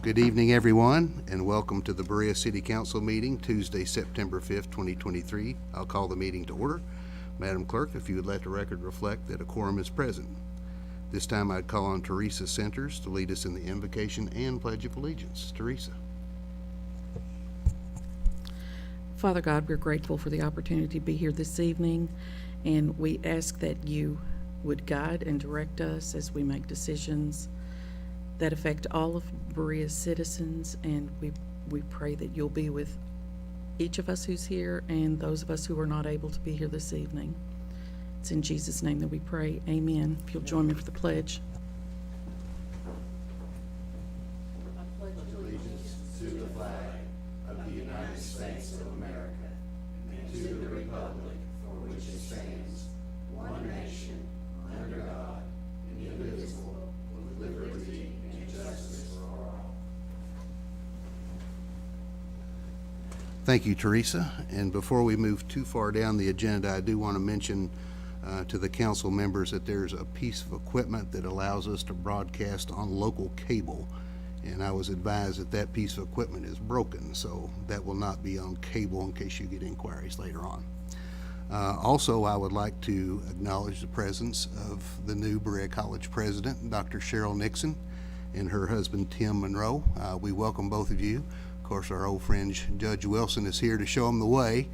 Good evening, everyone, and welcome to the Berea City Council meeting, Tuesday, September 5th, 2023. I'll call the meeting to order. Madam Clerk, if you would let the record reflect that a quorum is present. This time I'd call on Teresa Centers to lead us in the invocation and Pledge of Allegiance. Teresa. Father God, we're grateful for the opportunity to be here this evening, and we ask that you would guide and direct us as we make decisions that affect all of Berea's citizens, and we pray that you'll be with each of us who's here and those of us who are not able to be here this evening. It's in Jesus' name that we pray. Amen. If you'll join me for the pledge. Thank you, Teresa. And before we move too far down the agenda, I do want to mention to the council members that there's a piece of equipment that allows us to broadcast on local cable. And I was advised that that piece of equipment is broken, so that will not be on cable in case you get inquiries later on. Also, I would like to acknowledge the presence of the new Berea College president, Dr. Cheryl Nixon, and her husband, Tim Monroe. We welcome both of you. Of course, our old friend Judge Wilson is here to show them the way,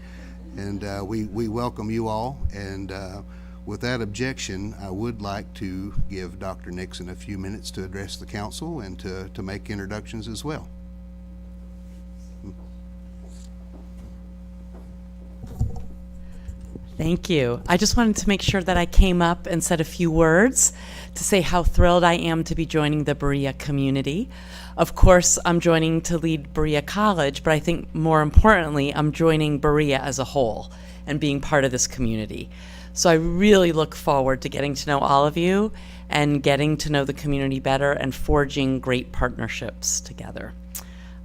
and we welcome you all. And with that objection, I would like to give Dr. Nixon a few minutes to address the council and to make introductions as well. Thank you. I just wanted to make sure that I came up and said a few words to say how thrilled I am to be joining the Berea community. Of course, I'm joining to lead Berea College, but I think more importantly, I'm joining Berea as a whole and being part of this community. So I really look forward to getting to know all of you and getting to know the community better and forging great partnerships together.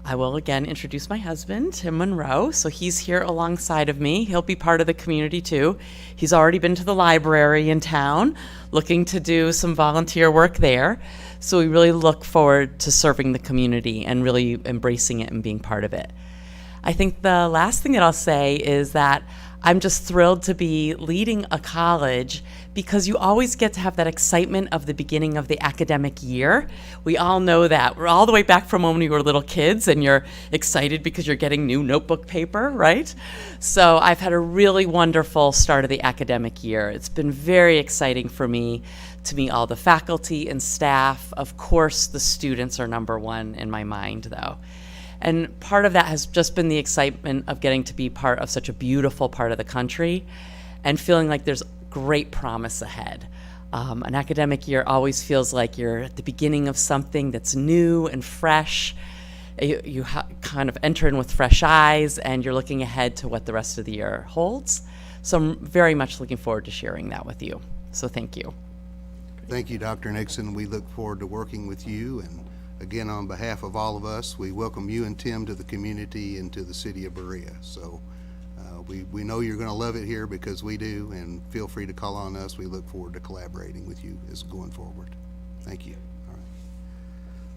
I will again introduce my husband, Tim Monroe. So he's here alongside of me. He'll be part of the community too. He's already been to the library in town, looking to do some volunteer work there. So we really look forward to serving the community and really embracing it and being part of it. I think the last thing that I'll say is that I'm just thrilled to be leading a college because you always get to have that excitement of the beginning of the academic year. We all know that. We're all the way back from when we were little kids and you're excited because you're getting new notebook paper, right? So I've had a really wonderful start of the academic year. It's been very exciting for me to meet all the faculty and staff. Of course, the students are number one in my mind, though. And part of that has just been the excitement of getting to be part of such a beautiful part of the country and feeling like there's great promise ahead. An academic year always feels like you're at the beginning of something that's new and fresh. You kind of enter in with fresh eyes and you're looking ahead to what the rest of the year holds. So I'm very much looking forward to sharing that with you. So thank you. Thank you, Dr. Nixon. We look forward to working with you, and again, on behalf of all of us, we welcome you and Tim to the community and to the city of Berea. So we know you're going to love it here because we do, and feel free to call on us. We look forward to collaborating with you as going forward. Thank you. All right.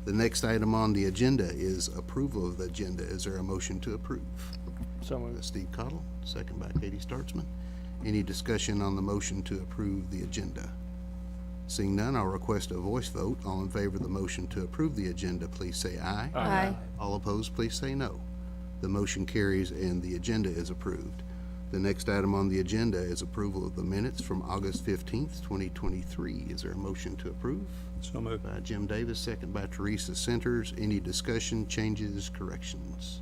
The next item on the agenda is approval of the agenda. Is there a motion to approve? So moved. Steve Cottle, second by Katie Startzman. Any discussion on the motion to approve the agenda? Seeing none, I'll request a voice vote. All in favor of the motion to approve the agenda, please say aye. Aye. All opposed, please say no. The motion carries and the agenda is approved. The next item on the agenda is approval of the minutes from August 15th, 2023. Is there a motion to approve? So moved. By Jim Davis, second by Teresa Centers. Any discussion, changes, corrections?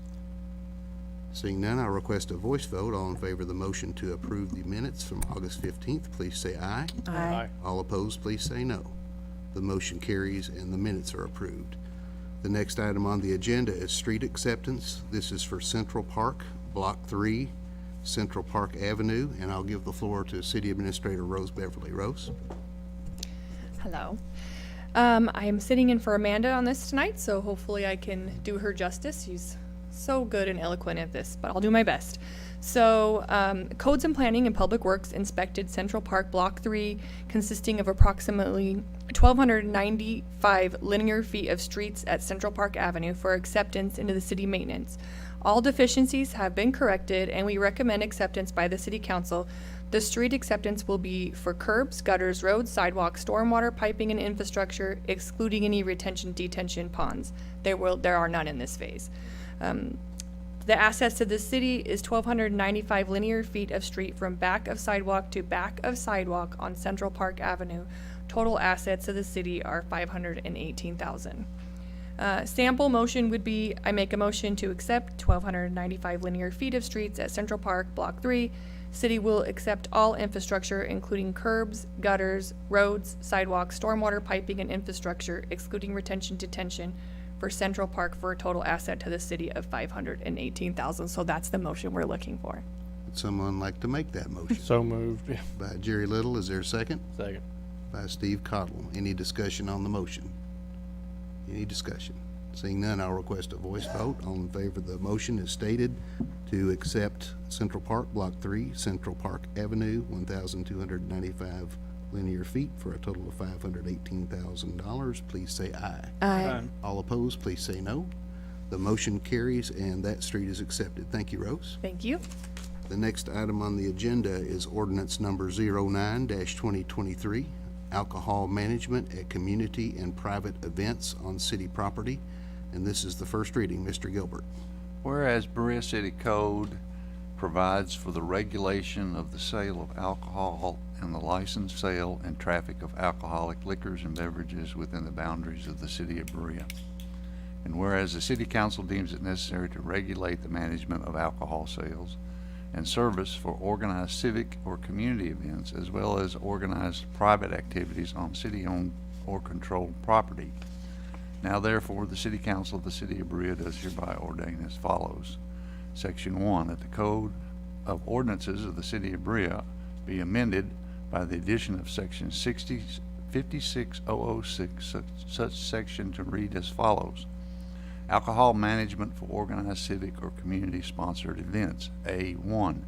Seeing none, I'll request a voice vote. All in favor of the motion to approve the minutes from August 15th, please say aye. Aye. All opposed, please say no. The motion carries and the minutes are approved. The next item on the agenda is street acceptance. This is for Central Park, Block 3, Central Park Avenue, and I'll give the floor to City Administrator Rose Beverly. Rose? Hello. I am sitting in for Amanda on this tonight, so hopefully I can do her justice. She's so good and eloquent at this, but I'll do my best. So, Codes and Planning and Public Works inspected Central Park Block 3, consisting of approximately 1,295 linear feet of streets at Central Park Avenue for acceptance into the city maintenance. All deficiencies have been corrected, and we recommend acceptance by the City Council. The street acceptance will be for curbs, gutters, roads, sidewalks, stormwater, piping, and infrastructure, excluding any detention ponds. There are none in this phase. The assets to the city is 1,295 linear feet of street from back of sidewalk to back of sidewalk on Central Park Avenue. Total assets to the city are $518,000. Sample motion would be, I make a motion to accept 1,295 linear feet of streets at Central Park, Block 3. City will accept all infrastructure, including curbs, gutters, roads, sidewalks, stormwater piping, and infrastructure, excluding detention, for Central Park for a total asset to the city of $518,000. So that's the motion we're looking for. Would someone like to make that motion? So moved. Yeah. By Jerry Little, is there a second? Second. By Steve Cottle. Any discussion on the motion? Any discussion? Seeing none, I'll request a voice vote. All in favor of the motion is stated to accept Central Park Block 3, Central Park Avenue, 1,295 linear feet for a total of $518,000. Please say aye. Aye. All opposed, please say no. The motion carries and that street is accepted. Thank you, Rose. Thank you. The next item on the agenda is ordinance number 09-2023, alcohol management at community and private events on city property. And this is the first reading. Mr. Gilbert. Whereas Berea City Code provides for the regulation of the sale of alcohol and the licensed sale and traffic of alcoholic liquors and beverages within the boundaries of the city of Berea. And whereas the City Council deems it necessary to regulate the management of alcohol sales and service for organized civic or community events, as well as organized private activities on city-owned or controlled property. Now therefore, the City Council of the City of Berea does hereby ordain as follows. Section 1, that the Code of Ordinances of the City of Berea be amended by the addition of Section 56006, such section to read as follows. Alcohol management for organized civic or community-sponsored events. A1,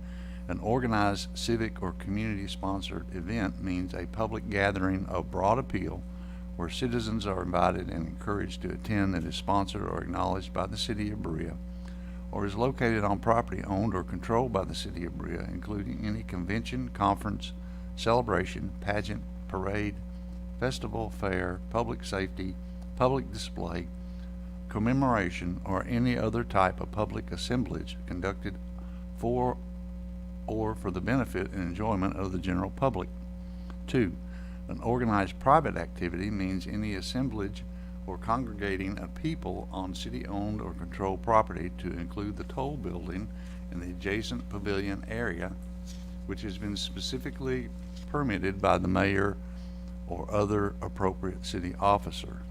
an organized civic or community-sponsored event means a public gathering of broad appeal where citizens are invited and encouraged to attend that is sponsored or acknowledged by the City of Berea, or is located on property owned or controlled by the City of Berea, including any convention, conference, celebration, pageant, parade, festival, fair, public safety, public display, commemoration, or any other type of public assemblage conducted for or for the benefit and enjoyment of the general public. 2, an organized private activity means any assemblage or congregating of people on city-owned or controlled property, to include the toll building and the adjacent pavilion area, which has been specifically permitted by the mayor or other appropriate city officer.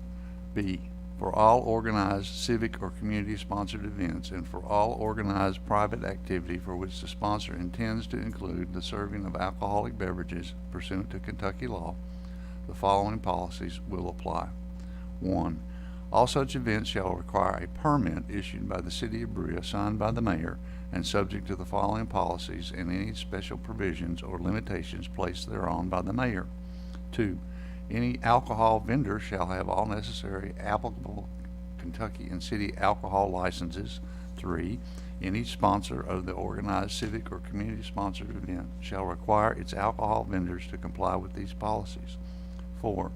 B, for all organized civic or community-sponsored events and for all organized private activity for which the sponsor intends to include the serving of alcoholic beverages pursuant to Kentucky law, the following policies will apply. 1, all such events shall require a permit issued by the City of Berea, signed by the mayor, and subject to the following policies and any special provisions or limitations placed thereon by the mayor. 2, any alcohol vendor shall have all necessary applicable Kentucky and city alcohol licenses. 3, any sponsor of the organized civic or community-sponsored event shall require its alcohol vendors to comply with these policies. 4,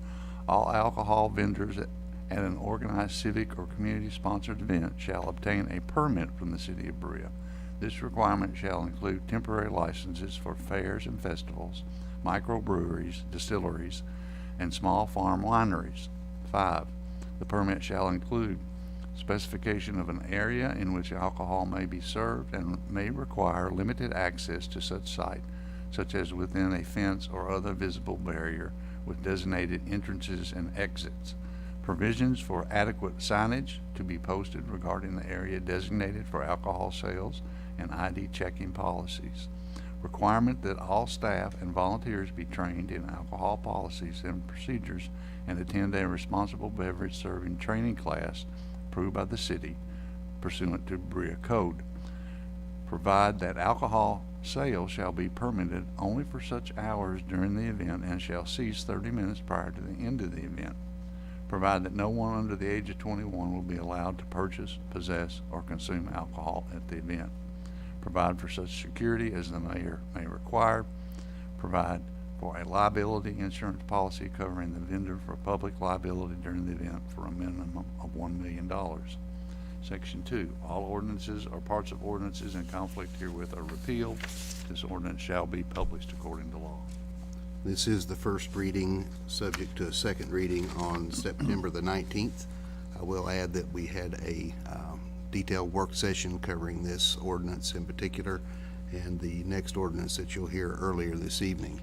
all alcohol vendors at an organized civic or community-sponsored event shall obtain a permit from the City of Berea. This requirement shall include temporary licenses for fairs and festivals, microbreweries, distilleries, and small farm wineries. 5, the permit shall include specification of an area in which alcohol may be served and may require limited access to such site, such as within a fence or other visible barrier with designated entrances and exits. Provisions for adequate signage to be posted regarding the area designated for alcohol sales and ID checking policies. Requirement that all staff and volunteers be trained in alcohol policies and procedures and attend a responsible beverage serving training class approved by the city pursuant to Berea Code. provide that alcohol sale shall be permitted only for such hours during the event and shall cease 30 minutes prior to the end of the event. Provide that no one under the age of 21 will be allowed to purchase, possess, or consume alcohol at the event. Provide for such security as the mayor may require. Provide for a liability insurance policy covering the vendor for public liability during the event for a minimum of $1 million. Section 2, all ordinances or parts of ordinances in conflict herewith are repealed. This ordinance shall be published according to law. This is the first reading, subject to a second reading on September the 19th. I will add that we had a detailed work session covering this ordinance in particular, and the next ordinance that you'll hear earlier this evening.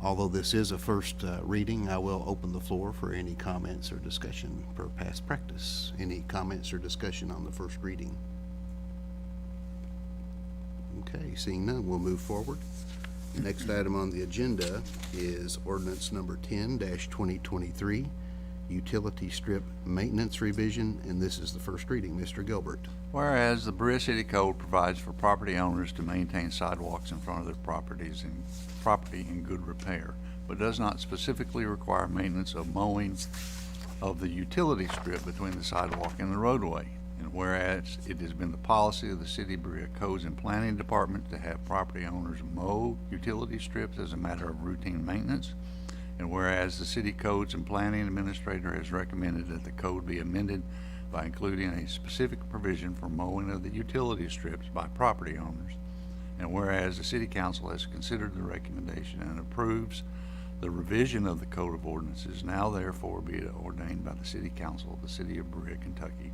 Although this is a first reading, I will open the floor for any comments or discussion per past practice. Any comments or discussion on the first reading? Okay, seeing none, we'll move forward. Next item on the agenda is ordinance number 10-2023, utility strip maintenance revision, and this is the first reading. Mr. Gilbert. Whereas the Berea City Code provides for property owners to maintain sidewalks in front of their property in good repair, but does not specifically require maintenance of mowing of the utility strip between the sidewalk and the roadway. And whereas it has been the policy of the City of Berea Codes and Planning Department to have property owners mow utility strips as a matter of routine maintenance, and whereas the City Codes and Planning Administrator has recommended that the code be amended by including a specific provision for mowing of the utility strips by property owners, and whereas the City Council has considered the recommendation and approves the revision of the Code of Ordinances, now therefore be it ordained by the City Council of the City of Berea, Kentucky,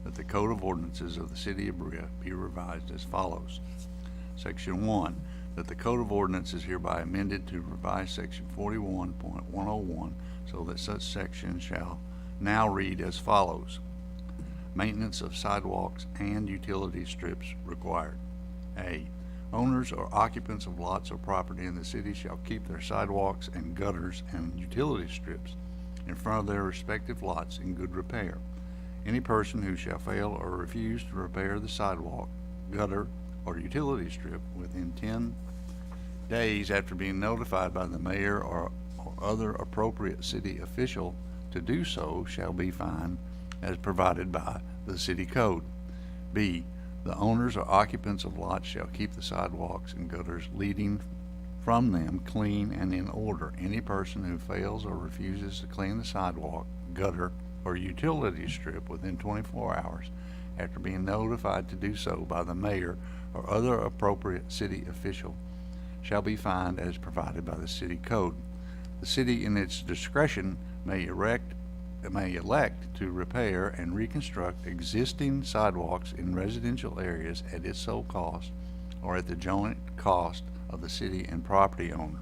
that the Code of Ordinances of the City of Berea be revised as follows. Section 1, that the Code of Ordinances is hereby amended to revise Section 41.101 so that such section shall now read as follows. Maintenance of sidewalks and utility strips required. A, owners or occupants of lots or property in the city shall keep their sidewalks and gutters and utility strips in front of their respective lots in good repair. Any person who shall fail or refuse to repair the sidewalk, gutter, or utility strip within 10 days after being notified by the mayor or other appropriate city official to do so shall be fined as provided by the city code. B, the owners or occupants of lots shall keep the sidewalks and gutters leading from them clean and in order. Any person who fails or refuses to clean the sidewalk, gutter, or utility strip within 24 hours after being notified to do so by the mayor or other appropriate city official shall be fined as provided by the city code. The city in its discretion may elect to repair and reconstruct existing sidewalks in residential areas at its sole cost or at the joint cost of the city and property owner.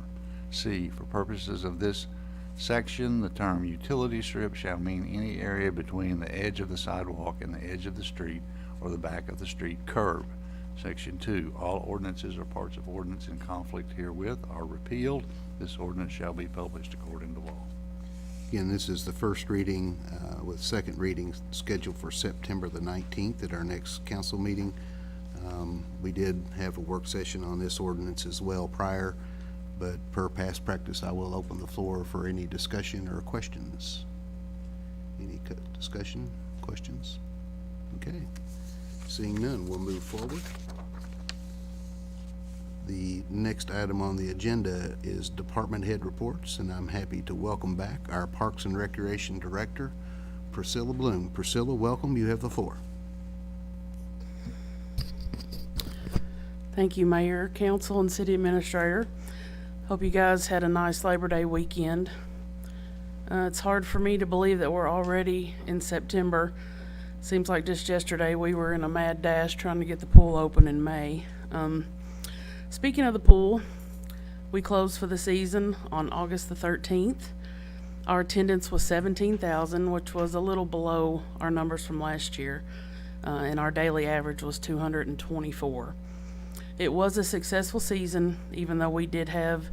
C, for purposes of this section, the term utility strip shall mean any area between the edge of the sidewalk and the edge of the street or the back of the street curb. Section 2, all ordinances or parts of ordinance in conflict herewith are repealed. This ordinance shall be published according to law. Again, this is the first reading with second reading scheduled for September the 19th at our next council meeting. We did have a work session on this ordinance as well prior, but per past practice, I will open the floor for any discussion or questions. Any discussion, questions? Okay. Seeing none, we'll move forward. The next item on the agenda is department head reports, and I'm happy to welcome back our Parks and Recreation Director, Priscilla Bloom. Priscilla, welcome. You have the floor. Thank you, Mayor, Council, and City Administrator. Hope you guys had a nice Labor Day weekend. It's hard for me to believe that we're already in September. Seems like just yesterday we were in a mad dash trying to get the pool open in May. Speaking of the pool, we closed for the season on August the 13th. Our attendance was 17,000, which was a little below our numbers from last year, and our daily average was 224. It was a successful season, even though we did have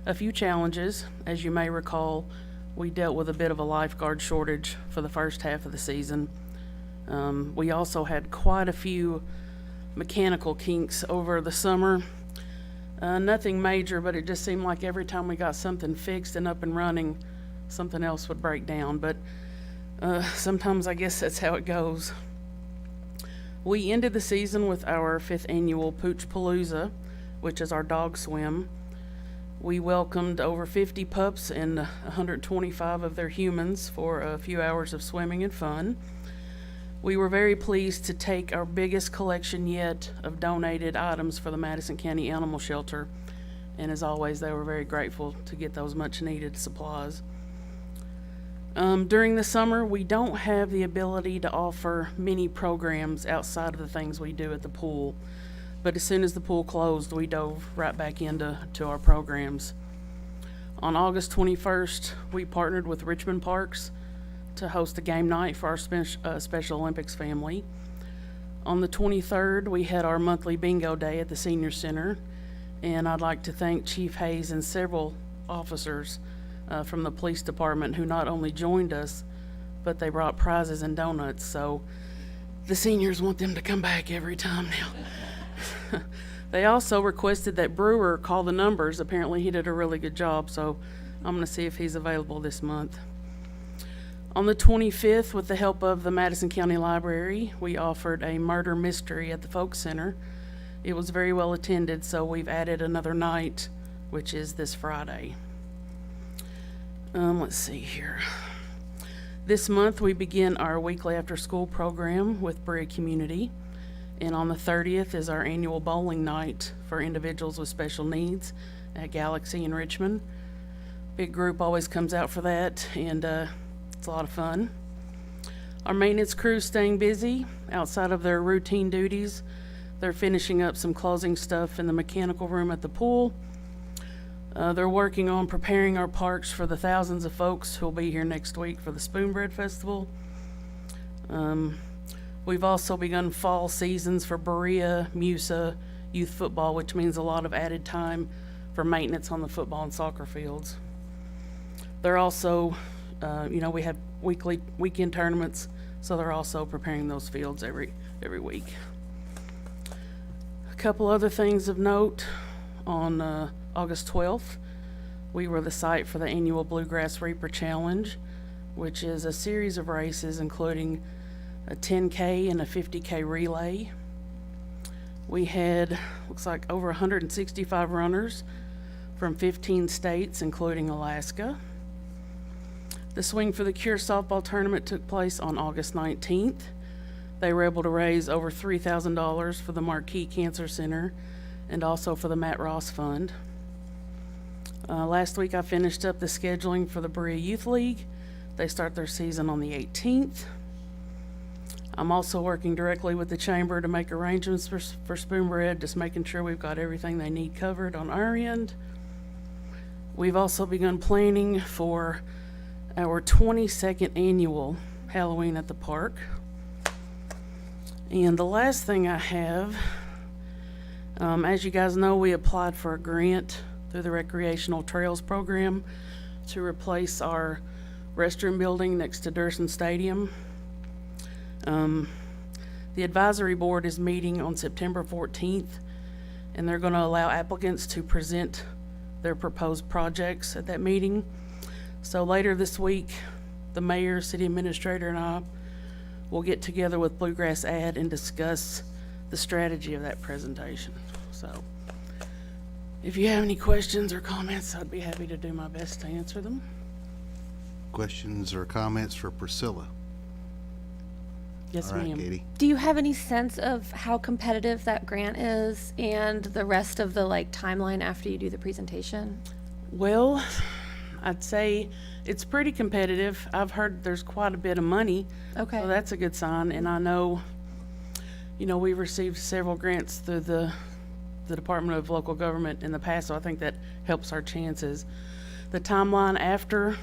a few challenges. As you may recall, we dealt with a bit of a lifeguard shortage for the first half of the season. We also had quite a few mechanical kinks over the summer. Nothing major, but it just seemed like every time we got something fixed and up and running, something else would break down. But sometimes I guess that's how it goes. We ended the season with our 5th annual Pooch Palooza, which is our dog swim. We welcomed over 50 pups and 125 of their humans for a few hours of swimming and fun. We were very pleased to take our biggest collection yet of donated items for the Madison County Animal Shelter, and as always, they were very grateful to get those much needed supplies. During the summer, we don't have the ability to offer many programs outside of the things we do at the pool, but as soon as the pool closed, we dove right back into our programs. On August 21st, we partnered with Richmond Parks to host a game night for our Special Olympics family. On the 23rd, we had our monthly bingo day at the Senior Center, and I'd like to thank Chief Hayes and several officers from the police department who not only joined us, but they brought prizes and donuts, so the seniors want them to come back every time now. They also requested that Brewer call the numbers. Apparently he did a really good job, so I'm going to see if he's available this month. On the 25th, with the help of the Madison County Library, we offered a murder mystery at the Folk Center. It was very well attended, so we've added another night, which is this Friday. Let's see here. This month, we begin our weekly after-school program with Berea Community, and on the 30th is our annual bowling night for individuals with special needs at Galaxy in Richmond. Big group always comes out for that, and it's a lot of fun. Our maintenance crew's staying busy outside of their routine duties. They're finishing up some closing stuff in the mechanical room at the pool. They're working on preparing our parks for the thousands of folks who'll be here next week for the Spoonbread Festival. We've also begun fall seasons for Berea, Musa, youth football, which means a lot of added time for maintenance on the football and soccer fields. They're also we have weekend tournaments, so they're also preparing those fields every week. A couple other things of note. On August 12th, we were the site for the annual Bluegrass Reaper Challenge, which is a series of races including a 10K and a 50K relay. We had, looks like, over 165 runners from 15 states, including Alaska. The Swing for the Cure softball tournament took place on August 19th. They were able to raise over $3,000 for the Marquis Cancer Center and also for the Matt Ross Fund. Last week I finished up the scheduling for the Berea Youth League. They start their season on the 18th. I'm also working directly with the Chamber to make arrangements for Spoonbread, just making sure we've got everything they need covered on our end. We've also begun planning for our 22nd annual Halloween at the Park. And the last thing I have, as you guys know, we applied for a grant through the Recreational Trails Program to replace our restroom building next to Durson Stadium. The advisory board is meeting on September 14th, and they're going to allow applicants to present their proposed projects at that meeting. So later this week, the mayor, city administrator, and I will get together with Bluegrass Ad and discuss the strategy of that presentation. So if you have any questions or comments, I'd be happy to do my best to answer them. Questions or comments for Priscilla? Yes, All right, ma'am. Katie. Do you have any sense of how competitive that grant is and the rest of the timeline after you do the presentation? Well, I'd say it's pretty competitive. I've heard there's quite a bit of money. Okay. So that's a good sign. And I know, we've received several grants through the Department of Local Government in the past, so I think that helps our chances. The timeline after,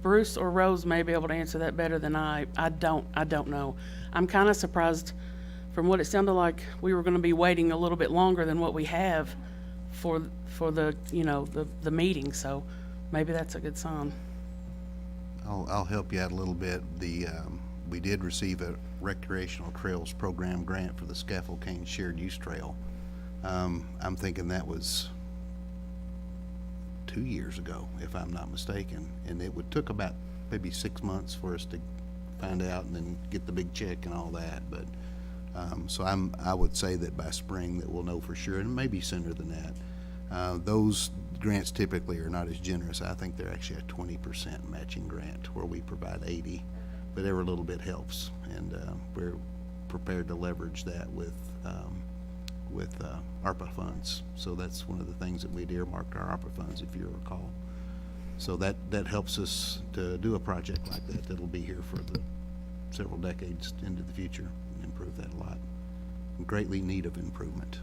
Bruce or Rose may be able to answer that better than I. I don't know. I'm kind of surprised from what it sounded like we were going to be waiting a little bit longer than what we have for the the meeting, so maybe that's a good sign. I'll help you out a little bit. The we did receive a recreational trails program grant for the Scaffold Cane Shared Use Trail. I'm thinking that was 2 years ago, if I'm not mistaken, and it took about maybe 6 months for us to find out and then get the big check and all that, but, so I would say that by spring that we'll know for sure, and maybe sooner than that. Those grants typically are not as generous. I think they're actually a 20% matching grant where we provide 80, but every little bit helps, and we're prepared to leverage that with ARPA funds. So that's one of the things that we'd earmarked our ARPA funds, if you recall. So that helps us to do a project like that that'll be here for the several decades into the future and improve that a lot. Greatly in need of improvement.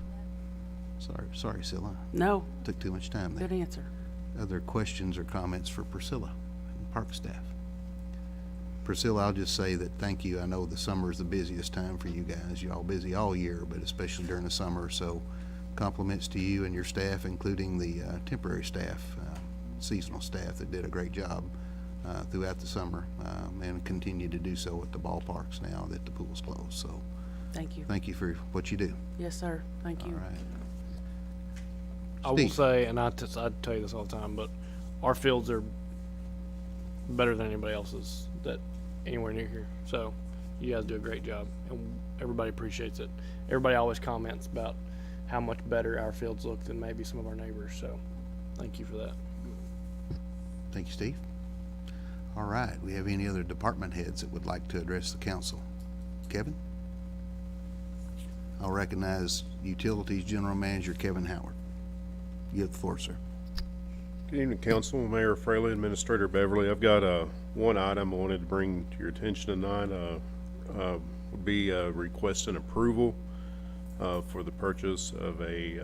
Sorry, Scylla. No, Took too much time there. good answer. Other questions or comments for Priscilla and park staff? Priscilla, I'll just say that thank you. I know the summer is the busiest time for you guys. You're all busy all year, but especially during the summer. So compliments to you and your staff, including the temporary staff, seasonal staff that did a great job throughout the summer and continue to do so at the ballparks now that the pool's closed. So Thank you. thank you for what you do. Yes, sir. Thank All you. right. I will Steve. say, and I tell you this all the time, but our fields are better than anybody else's that anywhere near here. So you guys do a great job, and everybody appreciates it. Everybody always comments about how much better our fields look than maybe some of our neighbors. So thank you for that. Thank you, Steve. All right, we have any other department heads that would like to address the council? Kevin? I'll recognize Utilities General Manager Kevin Howard. You have the floor, sir. Good evening, Council, Mayor Fraley, Administrator Beverly. I've got one item I wanted to bring to your attention tonight. Would be requesting approval for the purchase of a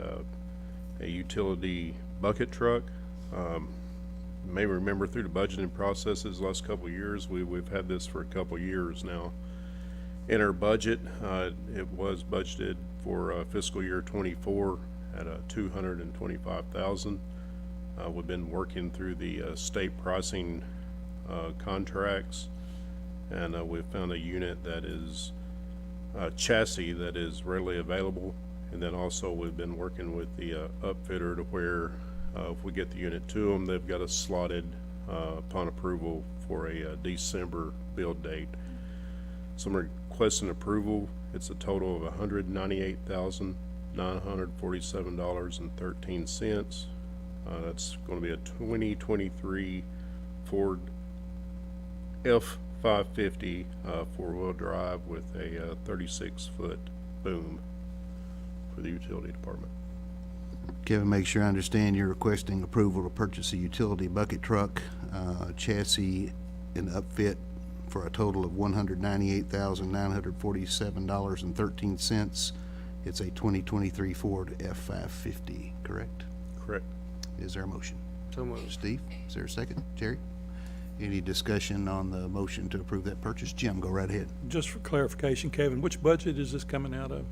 utility bucket truck. You may remember through the budgeting processes the last couple of years, we've had this for a couple of years now. In our budget, it was budgeted for fiscal year '24 at $225,000. We've been working through the state pricing contracts, and we've found a unit that is chassis that is readily available. And then also we've been working with the upfitter to where if we get the unit to them, they've got us slotted upon approval for a December build date. So I'm requesting approval. It's a total of $198,947.13. That's going to be a 2023 Ford F-550 four-wheel drive with a 36-foot boom for the utility department. Kevin, make sure I understand you're requesting approval to purchase a utility bucket truck, chassis and upfit for a total of $198,947.13. It's a 2023 Ford F-550, correct? Correct. Is there a motion? So moved. Steve, is there a second? Jerry? Any discussion on the motion to approve that purchase? Jim, go right ahead. Just for clarification, Kevin, which budget is this coming out of?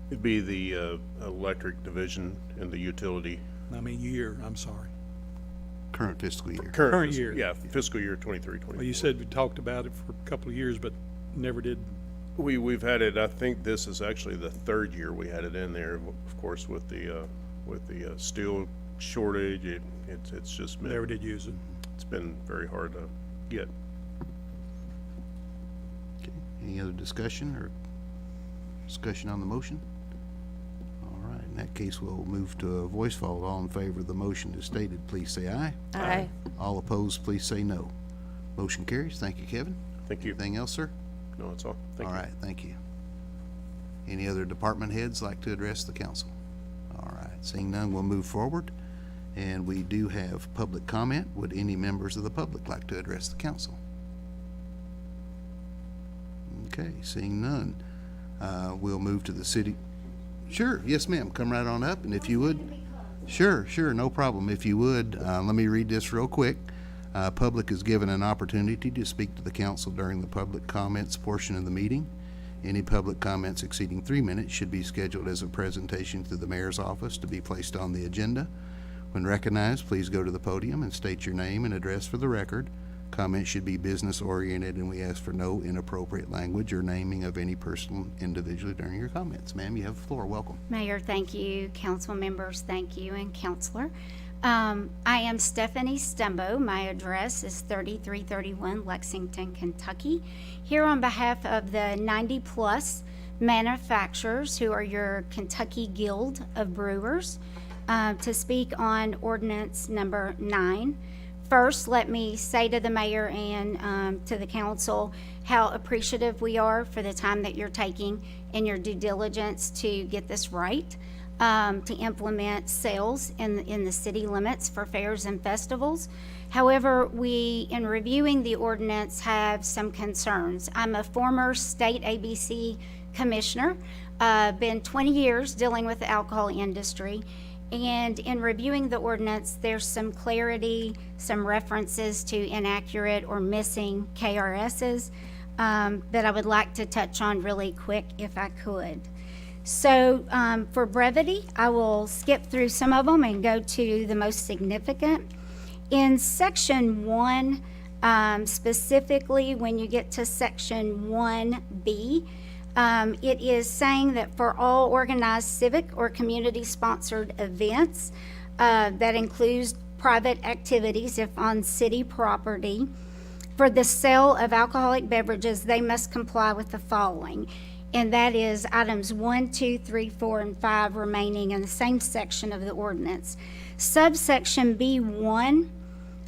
It'd be the electric division and the utility. I mean, year, I'm sorry. Current fiscal year. Current fis- year. Yeah, fiscal year 23-24. Well, you said we talked about it for a couple of years, but never did. We've had it, I think this is actually the third year we had it in there, of course, with the steel shortage, it's just been. Never did use it. It's been very hard to get. Okay. Any other discussion or discussion on the motion? All right, in that case, we'll move to a voice vote. All in favor of the motion as stated, please say aye. Aye. All opposed, please say no. Motion carries. Thank you, Kevin. Thank you. Anything else, sir? No, that's all. Thank All you. right, thank you. Any other department heads like to address the council? All right, seeing none, we'll move forward. And we do have public comment. Would any members of the public like to address the council? Okay, seeing none, we'll move to the city. Sure, yes, ma'am, come right on up, and if you would. Sure, no problem. If you would, let me read this real quick. Public is given an opportunity to speak to the council during the public comments portion of the meeting. Any public comments exceeding 3 minutes should be scheduled as a presentation through the mayor's office to be placed on the agenda. When recognized, please go to the podium and state your name and address for the record. Comments should be business-oriented, and we ask for no inappropriate language or naming of any person individually during your comments. Ma'am, you have the floor. Welcome. Mayor, thank you. Council members, thank you. And Counselor. I am Stephanie Stumbo. My address is 3331 Lexington, Kentucky. Here on behalf of the 90-plus manufacturers who are your Kentucky Guild of Brewers to speak on ordinance number 9. First, let me say to the mayor and to the council how appreciative we are for the time that you're taking in your due diligence to get this right, to implement sales in the city limits for fairs and festivals. However, we, in reviewing the ordinance, have some concerns. I'm a former state ABC commissioner, been 20 years dealing with the alcohol industry. And in reviewing the ordinance, there's some clarity, some references to inaccurate or missing KRSs that I would like to touch on really quick if I could. So for brevity, I will skip through some of them and go to the most significant. In section 1, specifically when you get to section 1B, it is saying that for all organized civic or community-sponsored events, that includes private activities if on city property, for the sale of alcoholic beverages, they must comply with the following. And that is items 1, 2, 3, 4, and 5 remaining in the same section of the ordinance. Subsection B1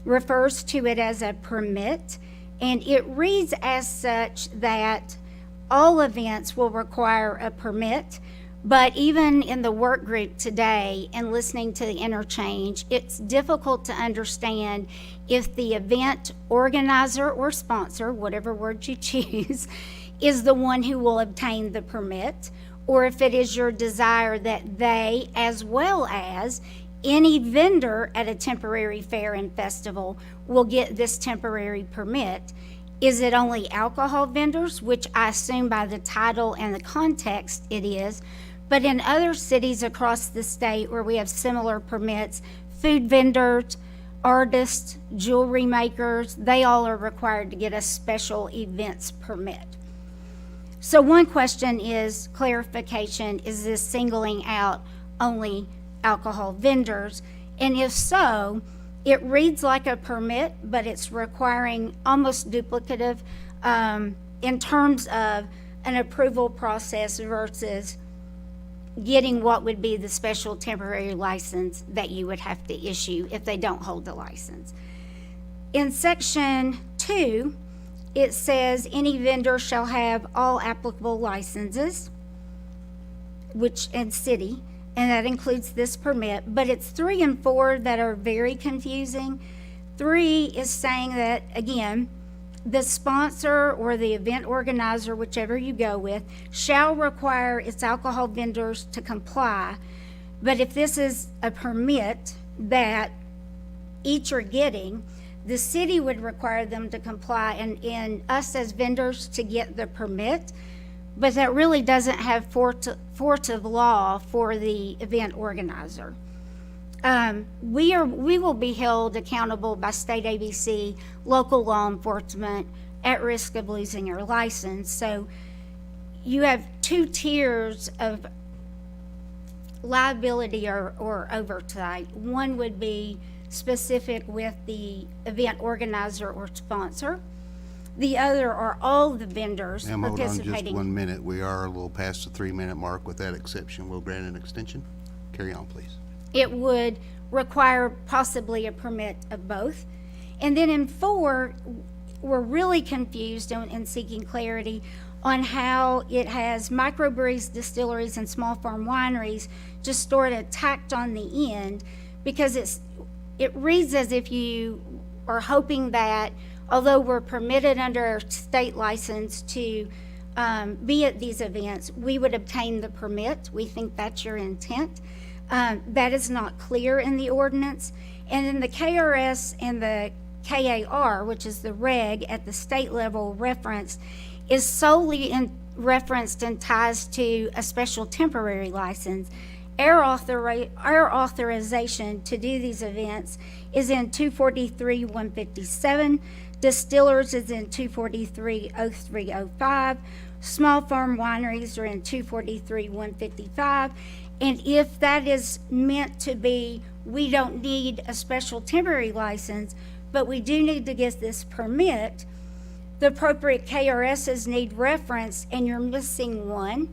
refers to it as a permit, and it reads as such that all events will require a permit, but even in the work group today and listening to the interchange, it's difficult to understand if the event organizer or sponsor, whatever word you choose, is the one who will obtain the permit, or if it is your desire that they, as well as any vendor at a temporary fair and festival, will get this temporary permit. Is it only alcohol vendors, which I assume by the title and the context it is, but in other cities across the state where we have similar permits, food vendors, artists, jewelry makers, they all are required to get a special events permit. So one question is clarification, is this singling out only alcohol vendors? And if so, it reads like a permit, but it's requiring almost duplicative in terms of an approval process versus getting what would be the special temporary license that you would have to issue if they don't hold the license. In section 2, it says any vendor shall have all applicable licenses, which in city, and that includes this permit, but it's 3 and 4 that are very confusing. 3 is saying that, again, the sponsor or the event organizer, whichever you go with, shall require its alcohol vendors to comply. But if this is a permit that each are getting, the city would require them to comply and us as vendors to get the permit. But that really doesn't have force of law for the event organizer. We will be held accountable by state ABC, local law enforcement, at risk of losing your license. So you have 2 tiers of liability or oversight. One would be specific with the event organizer or sponsor. The other are all the vendors Ma'am, hold on just participating. 1 minute. We are a little past the 3-minute mark. With that exception, we'll grant an extension. Carry on, please. It would require possibly a permit of both. And then in 4, we're really confused and seeking clarity on how it has microbreweries, distilleries, and small farm wineries just sort of tacked on the end, because it reads as if you are hoping that although we're permitted under our state license to be at these events, we would obtain the permit. We think that's your intent. That is not clear in the ordinance. And then the KRS and the KAR, which is the reg at the state level reference, is solely referenced and ties to a special temporary license. Our authorization to do these events is in 243-157, Distillers is in 243-0305. Small farm wineries are in 243-155. And if that is meant to be, we don't need a special temporary license, but we do need to get this permit, the appropriate KRSs need reference, and you're missing one.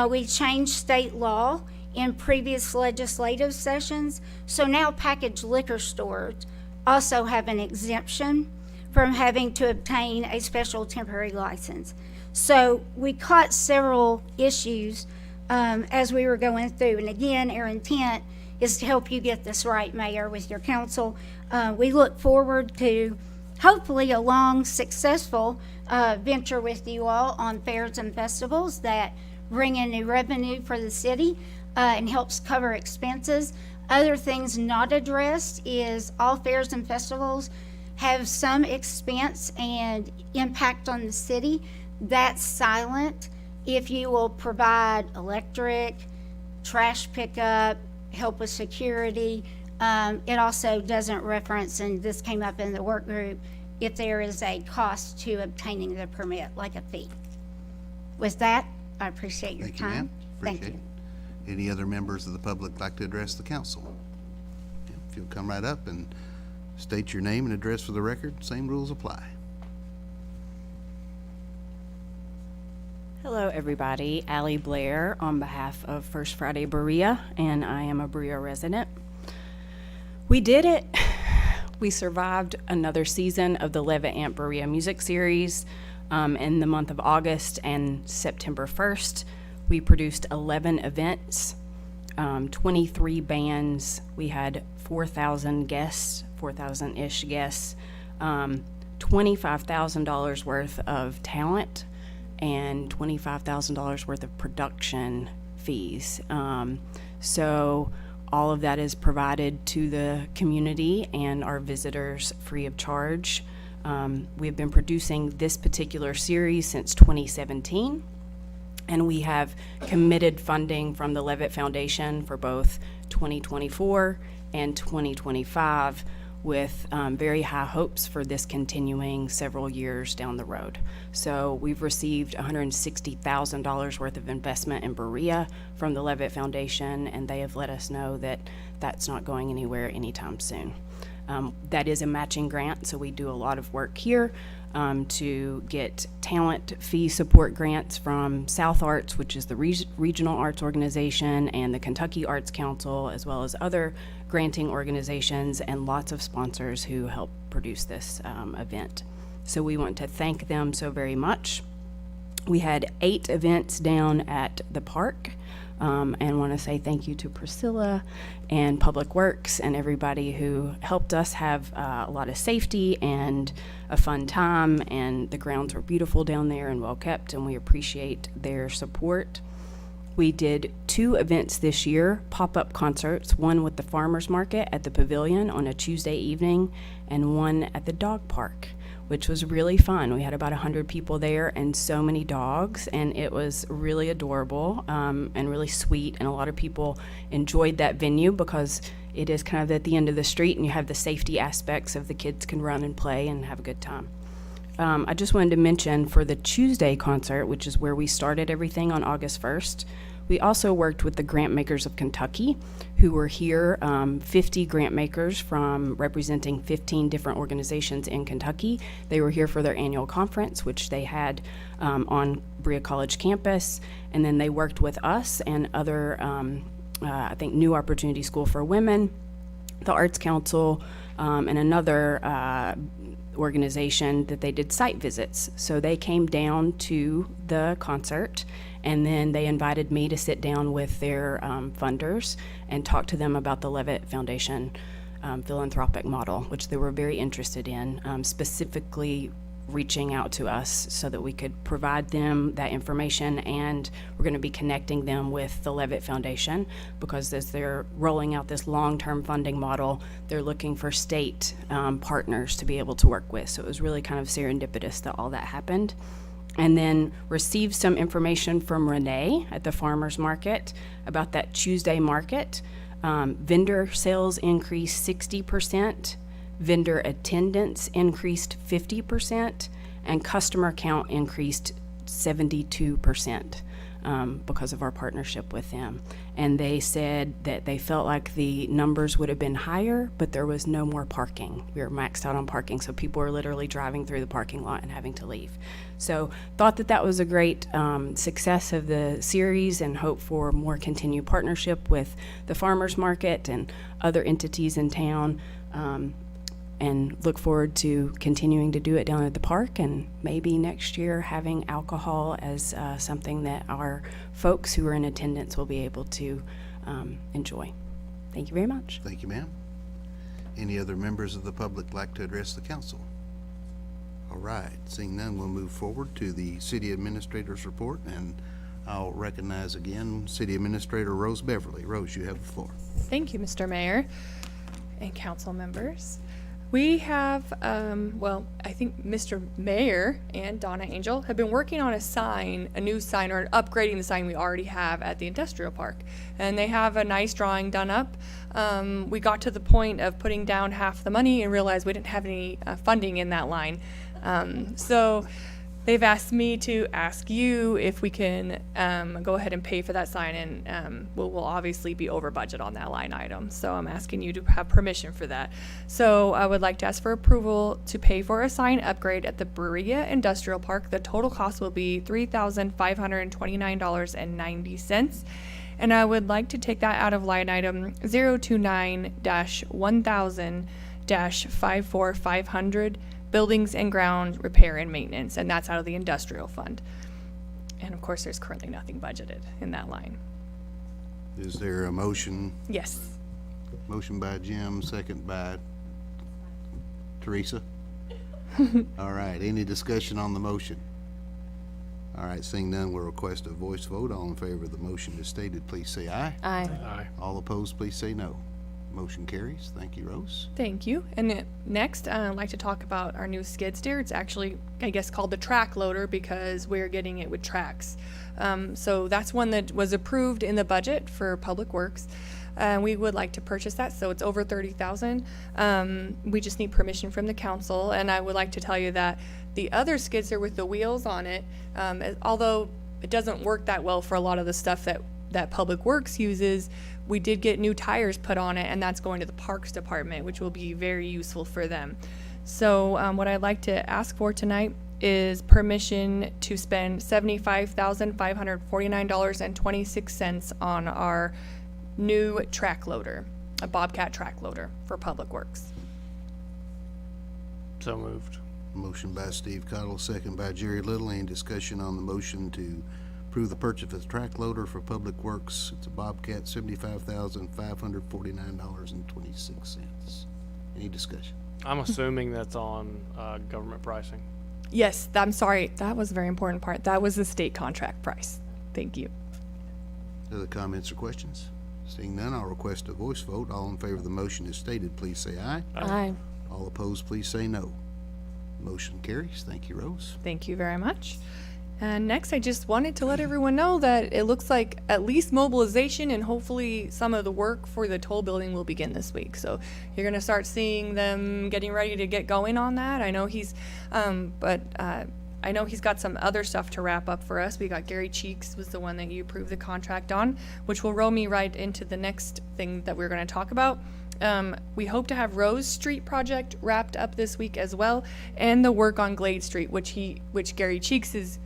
We changed state law in previous legislative sessions, so now packaged liquor stores also have an exemption from having to obtain a special temporary license. So we caught several issues as we were going through, and again, our intent is to help you get this right, Mayor, with your council. We look forward to hopefully a long, successful venture with you all on fairs and festivals that bring in new revenue for the city and helps cover expenses. Other things not addressed is all fairs and festivals have some expense and impact on the city. That's silent. If you will provide electric, trash pickup, help with security, it also doesn't reference, and this came up in the work group, if there is a cost to obtaining the permit, like a fee. With that, I appreciate your Thank you, time. ma'am. Thank Appreciate you. it. Any other members of the public like to address the council? If you'll come right up and state your name and address for the record, same rules apply. Hello, everybody. Allie Blair on behalf of First Friday Berea, and I am a Berea resident. We did it. We survived another season of the Levitt Amp Berea Music Series. In the month of August and September 1st, we produced 11 events, 23 bands. We had 4,000 guests, 4,000-ish guests, $25,000 worth of talent, and $25,000 worth of production fees. So all of that is provided to the community and our visitors free of charge. We've been producing this particular series since 2017, and we have committed funding from the Levitt Foundation for both 2024 and 2025, with very high hopes for this continuing several years down the road. So we've received $160,000 worth of investment in Berea from the Levitt Foundation, and they have let us know that that's not going anywhere anytime soon. That is a matching grant, so we do a lot of work here to get talent fee support grants from South Arts, which is the regional arts organization, and the Kentucky Arts Council, as well as other granting organizations and lots of sponsors who help produce this event. So we want to thank them so very much. We had 8 events down at the park, and want to say thank you to Priscilla and Public Works and everybody who helped us have a lot of safety and a fun time, and the grounds were beautiful down there and well kept, and we appreciate their support. We did 2 events this year, pop-up concerts, one with the farmers market at the pavilion on a Tuesday evening and one at the dog park, which was really fun. We had about 100 people there and so many dogs, and it was really adorable and really sweet, and a lot of people enjoyed that venue because it is kind of at the end of the street, and you have the safety aspects of the kids can run and play and have a good time. I just wanted to mention for the Tuesday concert, which is where we started everything on August 1st, we also worked with the Grant Makers of Kentucky, who were here, 50 grant makers from representing 15 different organizations in Kentucky. They were here for their annual conference, which they had on Berea College campus, and then they worked with us and other, I think, New Opportunity School for Women, the Arts Council, and another organization that they did site visits. So they came down to the concert, and then they invited me to sit down with their funders and talk to them about the Levitt Foundation philanthropic model, which they were very interested in, specifically reaching out to us so that we could provide them that information, and we're going to be connecting them with the Levitt Foundation because as they're rolling out this long-term funding model, they're looking for state partners to be able to work with. So it was really kind of serendipitous that all that happened. And then received some information from Renee at the farmers market about that Tuesday market. Vendor sales increased 60%. Vendor attendance increased 50%, and customer count increased 72%. Because of our partnership with them. And they said that they felt like the numbers would have been higher, but there was no more parking. We were maxed out on parking, so people were literally driving through the parking lot and having to leave. So thought that that was a great success of the series, and hope for more continued partnership with the farmers market and other entities in town. And look forward to continuing to do it down at the park, and maybe next year having alcohol as something that our folks who are in attendance will be able to enjoy. Thank you very much. Thank you, ma'am. Any other members of the public like to address the council? All right, seeing none, we'll move forward to the city administrator's report, and I'll recognize again City Administrator Rose Beverly. Rose, you have the floor. Thank you, Mr. Mayor and council members. We have, I think Mr. Mayor and Donna Angel have been working on a new sign, or upgrading the sign we already have at the industrial park. And they have a nice drawing done up. We got to the point of putting down half the money and realized we didn't have any funding in that line. So they've asked me to ask you if we can go ahead and pay for that sign, and we'll obviously be over budget on that line item. So I'm asking you to have permission for that. So I would like to ask for approval to pay for a sign upgrade at the Berea Industrial Park. The total cost will be $3,529.90. And I would like to take that out of line item 029-1000-54500. Buildings and ground repair and maintenance, and that's out of the industrial fund. And of course, there's currently nothing budgeted in that line. Is there a motion? Yes. Motion by Jim, second by Teresa. All right, any discussion on the motion? All right, seeing none, we'll request a voice vote. All in favor of the motion as stated, please say aye. Aye. Aye. All opposed, please say no. Motion carries. Thank you, Rose. Thank you. And next, I'd like to talk about our new skid steer. It's actually, I guess, called the track loader because we're getting it with tracks. So that's one that was approved in the budget for Public Works. We would like to purchase that, so it's over $30,000. We just need permission from the council, and I would like to tell you that the other skid steer with the wheels on it, although it doesn't work that well for a lot of the stuff that Public Works uses, we did get new tires put on it, and that's going to the Parks Department, which will be very useful for them. So what I'd like to ask for tonight is permission to spend $75,549.26 on our new track loader, a Bobcat track loader for Public Works. So moved. Motion by Steve Cottle, second by Jerry Little. Any discussion on the motion to approve the purchase of the track loader for Public Works? It's a Bobcat, $75,549.26. Any discussion? I'm assuming that's on government pricing. Yes, I'm sorry. That was a very important part. That was the state contract price. Thank you. Other comments or questions? Seeing none, I'll request a voice vote. All in favor of the motion as stated, please say aye. Aye. All opposed, please say no. Motion carries. Thank you, Rose. Thank you very much. And next, I just wanted to let everyone know that it looks like at least mobilization and hopefully some of the work for the toll building will begin this week. So you're going to start seeing them getting ready to get going on that. I know he's got some other stuff to wrap up for us. We got Gary Cheeks was the one that you approved the contract on, which will roll me right into the next thing that we're going to talk about. We hope to have Rose Street project wrapped up this week as well, and the work on Glade Street, which Gary Cheeks is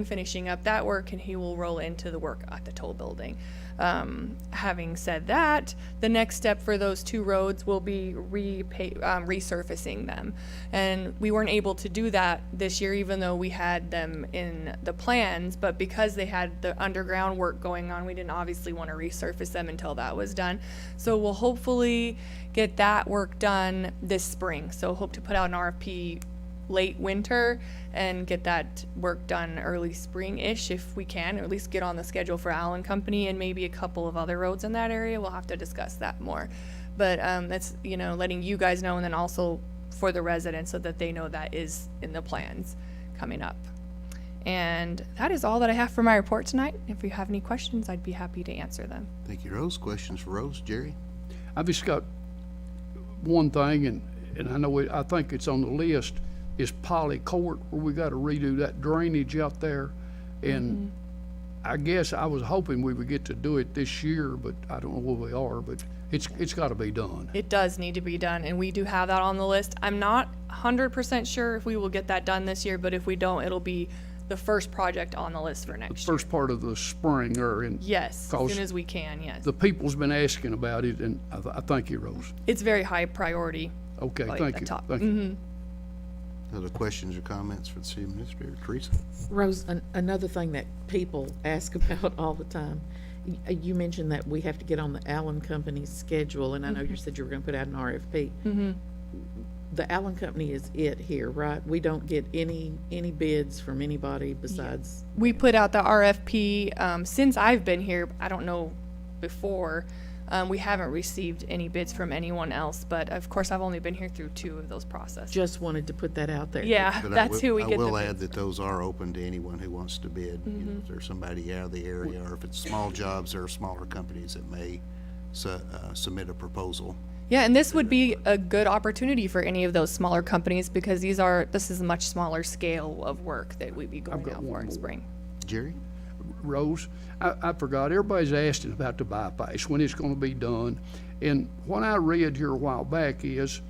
finishing up that work, and he will roll into the work at the toll building. Having said that, the next step for those two roads will be resurfacing them. And we weren't able to do that this year, even though we had them in the plans, but because they had the underground work going on, we didn't obviously want to resurface them until that was done. So we'll hopefully get that work done this spring. So hope to put out an RFP late winter and get that work done early spring-ish if we can, or at least get on the schedule for Allen Company and maybe a couple of other roads in that area. We'll have to discuss that more. But that's, letting you guys know, and then also for the residents so that they know that is in the plans coming up. And that is all that I have for my report tonight. If you have any questions, I'd be happy to answer them. Thank you, Rose. Questions for Rose? Jerry? I've just got one thing, and and I know I think it's on the list, is Polly Court, where we gotta redo that drainage out there. And I guess I was hoping we would get to do it this year, but I don't know where we are, but it's gotta be done. It does need to be done, and we do have that on the list. I'm not 100% sure if we will get that done this year, but if we don't, it'll be the first project on the list for next year. First part of the spring or in. Yes, as 'cause soon as we can, yes. The people's been asking about it, and I thank you, Rose. It's very high priority. Okay, Like thank the you, top. thank you. Other questions or comments for the city administrator? Teresa? Rose, another thing that people ask about all the time, you mentioned that we have to get on the Allen Company's schedule, and I know you said you were gonna put out an RFP. The Allen Company is it here, right? We don't get any bids from anybody besides, We put out the RFP, since I've been here, I don't know before, we haven't received any bids from anyone else, but of course, I've only been here through 2 of those processes. just wanted to put that out there. Yeah, But I that's who we get I will the add bids. that those are open to anyone who wants to bid. You know, if there's somebody out of the area, or if it's small jobs, there are smaller companies that may submit a proposal. Yeah, and this would be a good opportunity for any of those smaller companies because this is a much smaller scale of work that we'd be going got out one for in more. spring. Jerry? Rose, I forgot, everybody's asking about the bypass, when it's gonna be done. And what I read here a while back is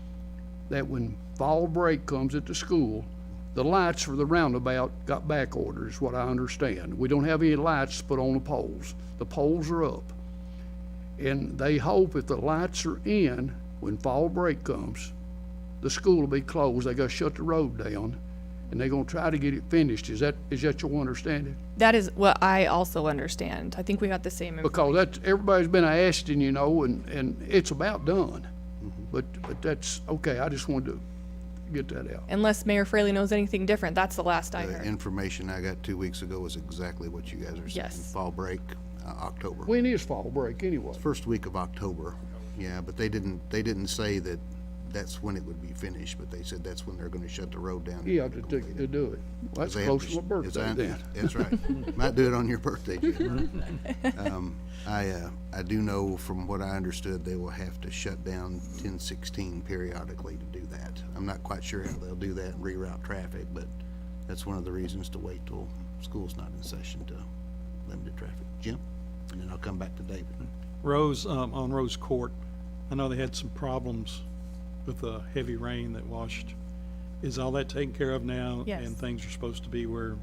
that when fall break comes at the school, the lights for the roundabout got back ordered, is what I understand. We don't have any lights put on the poles. The poles are up. And they hope if the lights are in, when fall break comes, the school will be closed. They gotta shut the road down, and they're gonna try to get it finished. Is that your understanding? That is what I also understand. I think we got the same information. Because that's, everybody's been asking, you know, and it's about done. But that's, okay, I just wanted to get that out. Unless Mayor Fraley knows anything different, that's the last I The heard. information I got 2 weeks ago is exactly what you guys are saying. Yes. Fall break, October. When is fall break anyway? First week of October, yeah, but they didn't say that that's when it would be finished, but they said that's when they're gonna shut the road down. Yeah, to do it. Well, that's They have close to my birthday then. That's right. Might do it on your birthday, Jim. I do know from what I understood, they will have to shut down 1016 periodically to do that. I'm not quite sure how they'll do that and reroute traffic, but that's one of the reasons to wait till school's not in session to limit traffic. Jim? And then I'll come back to David. Rose, on Rose Court, I know they had some problems with the heavy rain that washed. Is all that taken care of now? Yes. And things are supposed to be where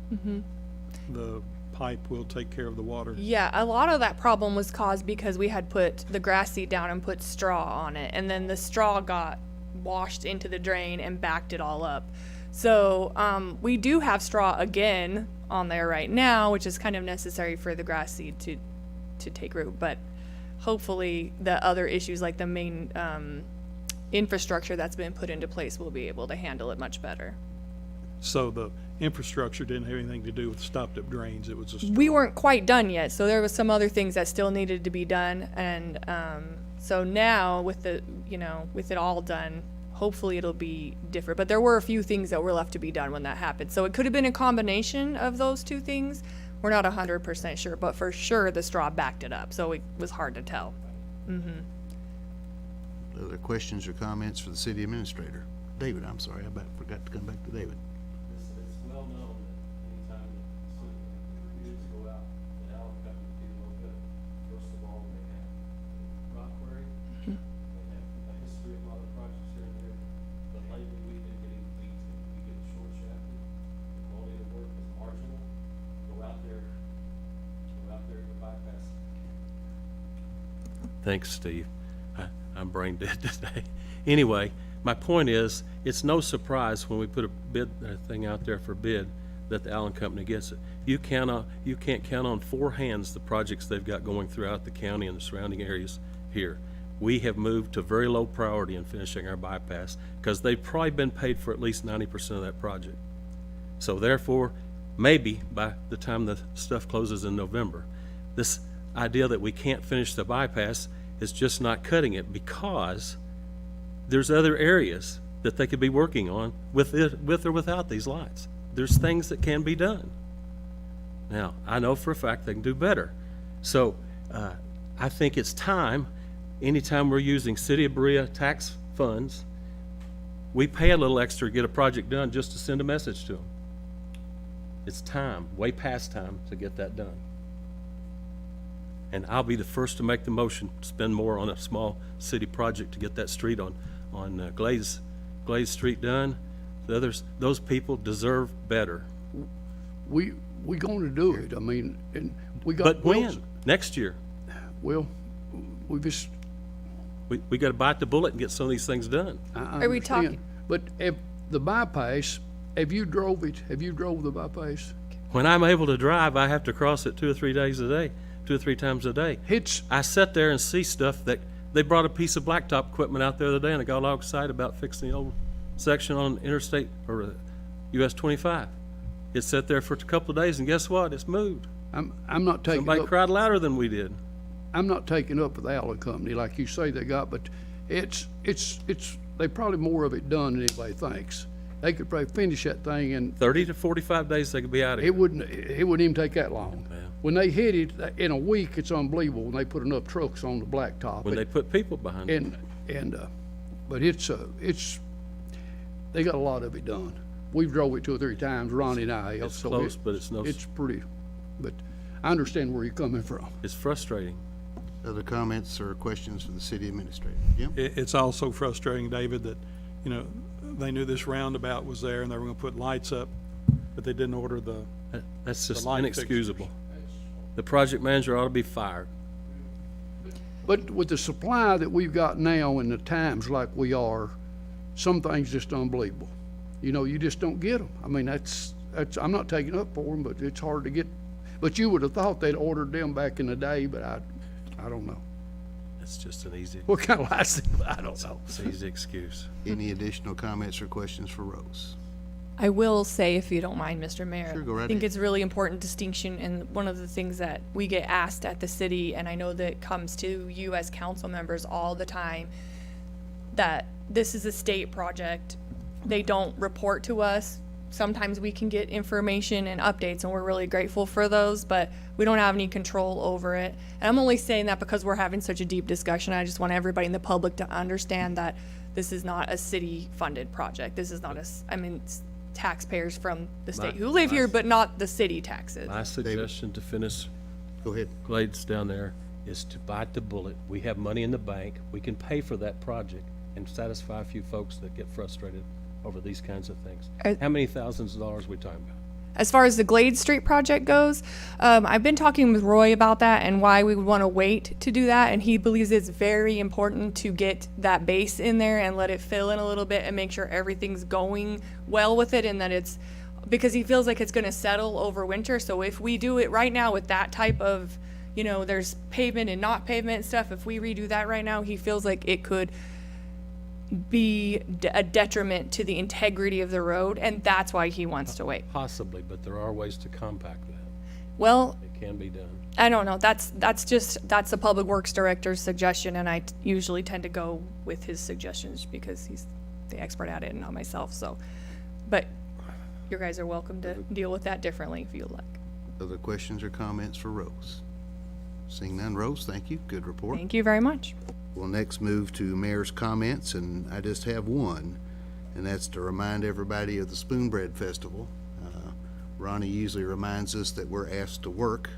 the pipe will take care of the water? Yeah, a lot of that problem was caused because we had put the grass seed down and put straw on it, and then the straw got washed into the drain and backed it all up. So we do have straw again on there right now, which is kind of necessary for the grass seed to take root. But hopefully the other issues like the main infrastructure that's been put into place will be able to handle it much better. So the infrastructure didn't have anything to do with stopped up drains, it was just. We weren't quite done yet, so there was some other things that still needed to be done, and so now with with it all done, hopefully it'll be different. But there were a few things that were left to be done when that happened, so it could have been a combination of those two things. We're not 100% sure, but for sure the straw backed it up, so it was hard to tell. Other questions or comments for the city administrator? David, I'm sorry, I forgot to come back to David. It's well known that anytime the bids go out, the Allen Company do a little bit. First of all, they have rock quarry, they have a history of a lot of projects here and there, but lately we've been getting leads that we get short shafted, the quality of the work is marginal. Go out there to bypass. Thanks, Steve. I'm brain dead today. Anyway, my point is, it's no surprise when we put a thing out there for bid that the Allen Company gets it. You can't count on 4 hands the projects they've got going throughout the county and the surrounding areas here. We have moved to very low priority in finishing our bypass because they've probably been paid for at least 90% of that project. So therefore, maybe by the time the stuff closes in November, this idea that we can't finish the bypass is just not cutting it, because there's other areas that they could be working on with or without these lights. There's things that can be done. Now, I know for a fact they can do better. So I think it's time, anytime we're using City of Berea tax funds We pay a little extra to get a project done just to send a message to them. It's time, way past time to get that done. And I'll be the first to make the motion, to spend more on a small city project to get that street on Glaze Street done. The others, those people deserve better. We gonna do it, I mean, and we got. But when? Next year. Well, we just, We gotta bite the bullet and get some of these things done. I Are we understand. talking- But if the bypass, have you drove the bypass? When I'm able to drive, I have to cross it 2 or 3 days a day, 2 or 3 times a day. It's, I sit there and see stuff that, they brought a piece of blacktop equipment out the other day, and I got all excited about fixing the old section on Interstate, or US 25. It sat there for a couple of days, and guess what? It's moved. I'm not taking Somebody up, cried louder than we did. I'm not taking up with the Allen Company like you say they got, but it's, they probably more of it done than anybody thinks. They could probably finish that thing in, 30 to 45 days, they could be out of here. it wouldn't even take that long. Yeah. When they hit it, in a week, it's unbelievable when they put enough trucks on the blacktop. When they put people behind it. But it's, they got a lot of it done. We've drove it 2 or 3 times, Ronnie and I. It's so close, but it's no, It's pretty, but I understand where you're coming from. it's frustrating. Other comments or questions for the city administrator? Jim? It's also frustrating, David, that, you know, they knew this roundabout was there and they were gonna put lights up, but they didn't order the, That's just light inexcusable. The project manager ought to be fired. But with the supply that we've got now and the times like we are, some things just unbelievable. You know, you just don't get them. I mean, that's, I'm not taking up for them, but it's hard to get. But you would have thought they'd ordered them back in the day, but I don't know. It's just an easy, What kind of lights, I don't know. it's an easy excuse. Any additional comments or questions for Rose? I will say, if you don't mind, Mr. Mayor, Sure, go right I think ahead. it's a really important distinction, and one of the things that we get asked at the city, and I know that comes to you as council members all the time, that this is a state project. They don't report to us. Sometimes we can get information and updates, and we're really grateful for those, but we don't have any control over it. And I'm only saying that because we're having such a deep discussion. I just want everybody in the public to understand that this is not a city-funded project. This is not it's taxpayers from the state who live here, but not the city taxes. My suggestion to finish Go ahead. Glades down there is to bite the bullet. We have money in the bank. We can pay for that project and satisfy a few folks that get frustrated over these kinds of things. How many thousands of dollars are we talking about? As far as the Glade Street project goes, I've been talking with Roy about that and why we would want to wait to do that. And he believes it's very important to get that base in there and let it fill in a little bit and make sure everything's going well with it, and that it's, because he feels like it's going to settle over winter. So if we do it right now with that type of, you know, there's pavement and not pavement and stuff, if we redo that right now, he feels like it could be a detriment to the integrity of the road, and that's why he wants to wait. Possibly, but there are ways to compact that. Well, It can be done. I don't know. That's the Public Works Director's suggestion, and I usually tend to go with his suggestions because he's the expert at it and not myself. So, but you guys are welcome to deal with that differently if you like. Other questions or comments for Rose? Seeing none, Rose, thank you. Good report. Thank you very much. We'll next move to mayor's comments, and I just have one, and that's to remind everybody of the Spoonbread Festival. Ronnie usually reminds us that we're asked to work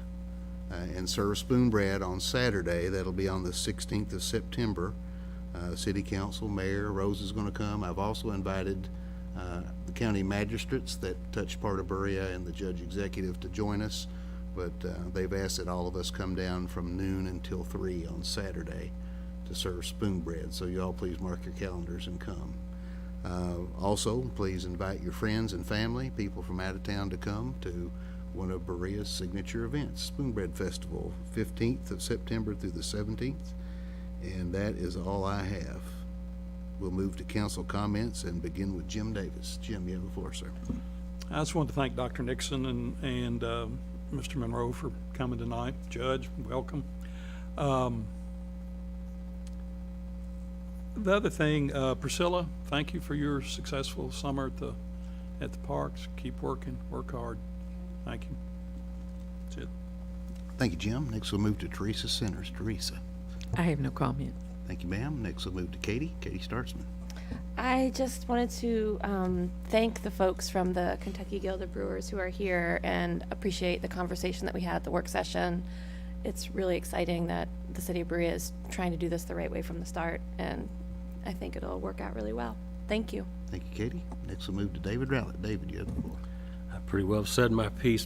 and serve spoonbread on Saturday. That'll be on the 16th of September. City Council, Mayor, Rose is going to come. I've also invited the county magistrates that touch part of Berea and the judge executive to join us, but they've asked that all of us come down from noon until 3 on Saturday to serve spoonbread. So y'all please mark your calendars and come. Also, please invite your friends and family, people from out of town, to come to one of Berea's signature events, Spoonbread Festival, 15th of September through the 17th. And that is all I have. We'll move to council comments and begin with Jim Davis. Jim, you have the floor, sir. I just want to thank Dr. Nixon and Mr. Monroe for coming tonight. Judge, welcome. The other thing, Priscilla, thank you for your successful summer at the parks. Keep working, work hard. Thank you. That's it. Thank you, Jim. Next, we'll move to Teresa Centers. Teresa. I have no comment. Thank you, ma'am. Next, we'll move to Katie. Katie Startzman. I I just wanted to thank the folks from the Kentucky Guild of Brewers who are here and appreciate the conversation that we had at the work session. It's really exciting that the city of Berea is trying to do this the right way from the start, and I think it'll work out really well. Thank you. Thank you, Katie. Next we'll move to David Rowlett. David, you have the floor. I pretty well said my piece.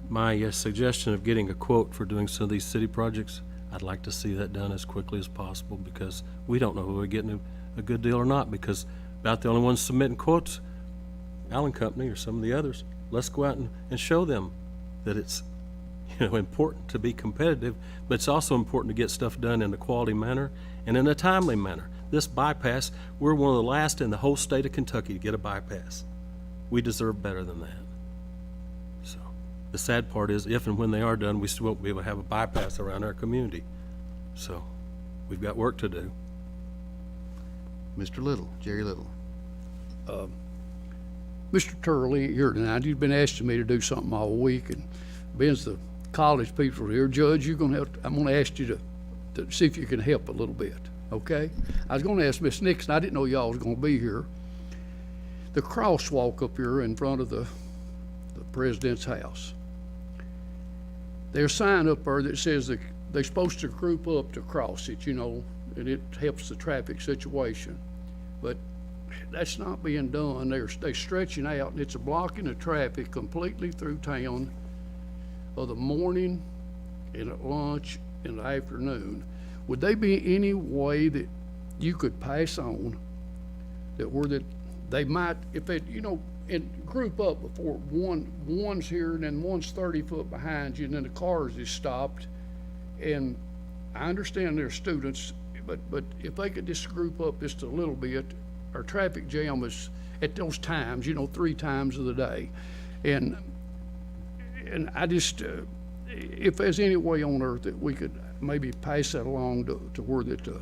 My suggestion of getting a quote for doing some of these city projects, I'd like to see that done as quickly as possible, because we don't know who we're getting a good deal or not, because about the only ones submitting quotes, Allen Company or some of the others. Let's go out and show them that it's, important to be competitive, but it's also important to get stuff done in a quality manner and in a timely manner. This bypass, we're one of the last in the whole state of Kentucky to get a bypass. We deserve better than that. So the sad part is, if and when they are done, we still won't be able to have a bypass around our community. So we've got work to do. Mr. Little, Jerry Little. Mr. Turley here tonight, he's been asking me to do something all week, and Ben's the college people here. Judge, I'm gonna ask you to see if you can help a little bit, okay? I was gonna ask Miss Nixon, I didn't know y'all was gonna be here. The crosswalk up here in front of the president's house. There's a sign up there that says that they're supposed to group up to cross it, and it helps the traffic situation. But that's not being done. They're stretching out, and it's a blocking the traffic completely through town of the morning and at lunch and the afternoon. Would there be any way that you could pass on that they might, if they, and group up before one's here and then one's 30 foot behind you, and then the cars is stopped? And I understand they're students, but if they could just group up just a little bit, our traffic jam is at those times, 3 times of the day. And I just, if there's any way on earth that we could maybe pass that along to where that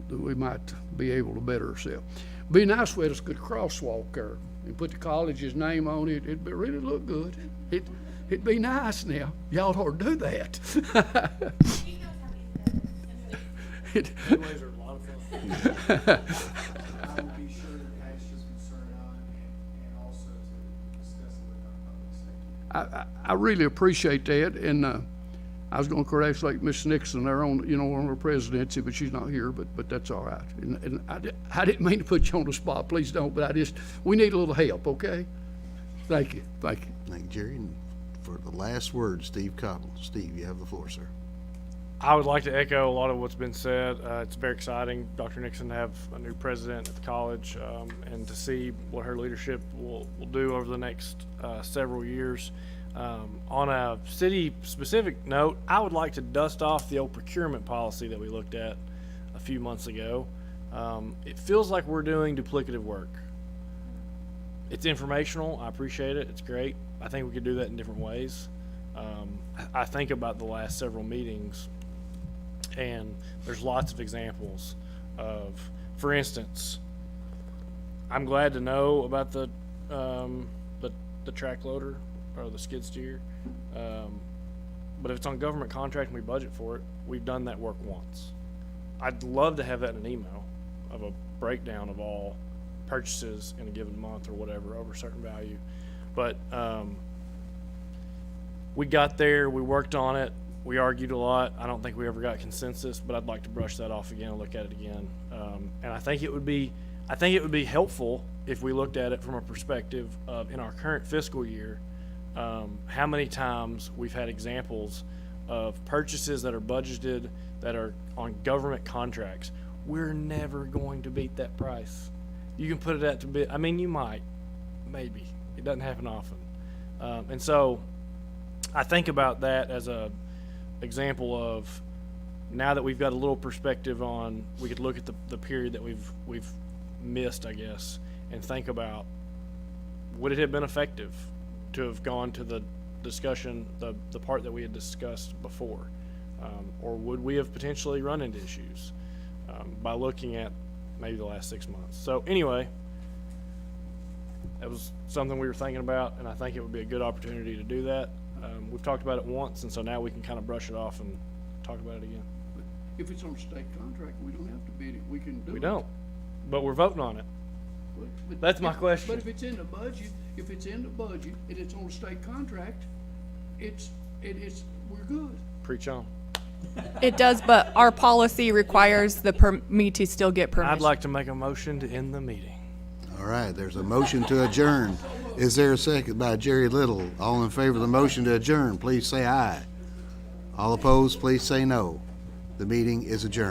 we might be able to better ourselves. Be nice if we had a good crosswalk there and put the college's name on it. It'd really look good. It'd be nice now. Y'all ought to do that. Anyways, are a lot of fun. I will be sure to pass your concern on and also to discuss it with our public safety. I really appreciate that, and I was going to congratulate Miss Nixon there on her presidency, but she's not here. But that's all right. And I didn't mean to put you on the spot. Please don't. But we need a little help. Okay. Thank you. Thank you, Jerry. And for the last word, Steve Cottle. Steve, you have the floor, sir. I would like to echo a lot of what's been said. It's very exciting, Dr. Nixon, to have a new president at the college, and to see what her leadership will do over the next several years. On a city-specific note, I would like to dust off the old procurement policy that we looked at a few months ago. It feels like we're doing duplicative work. It's informational. I appreciate it. It's great. I think we could do that in different ways. I think about the last several meetings, and there's lots of examples of, for instance, I'm glad to know about the track loader or the skid steer, but if it's on government contract and we budget for it, we've done that work once. I'd love to have that in an email of a breakdown of all purchases in a given month or whatever over a certain value. But we got there, we worked on it, we argued a lot. I don't think we ever got consensus, but I'd like to brush that off again and look at it again. And I think it would be helpful if we looked at it from a perspective of, in our current fiscal year, how many times we've had examples of purchases that are budgeted that are on government contracts. We're never going to beat that price. You can put it at to bid. I mean, you might, maybe. It doesn't happen often. And so I think about that as a example of, now that we've got a little perspective on, we could look at the period that we've missed, I guess, and think about, would it have been effective to have gone to the discussion, the part that we had discussed before, or would we have potentially run into issues by looking at maybe the last 6 months? So anyway, that was something we were thinking about, and I think it would be a good opportunity to do that. We've talked about it once, and so now we can kind of brush it off and talk about it again. If it's on a state contract, we don't have to bid it. We can do it. We don't. But we're voting on it. But- That's my question. But if it's in the budget, and it's on a state contract, we're good. Preach on. It does, but our policy requires me to still get permission. I'd like to make a motion to end the meeting. All right, there's a motion to adjourn. Is there a second by Jerry Little? All in favor of the motion to adjourn, please say aye. All opposed, please say no. The meeting is adjourned.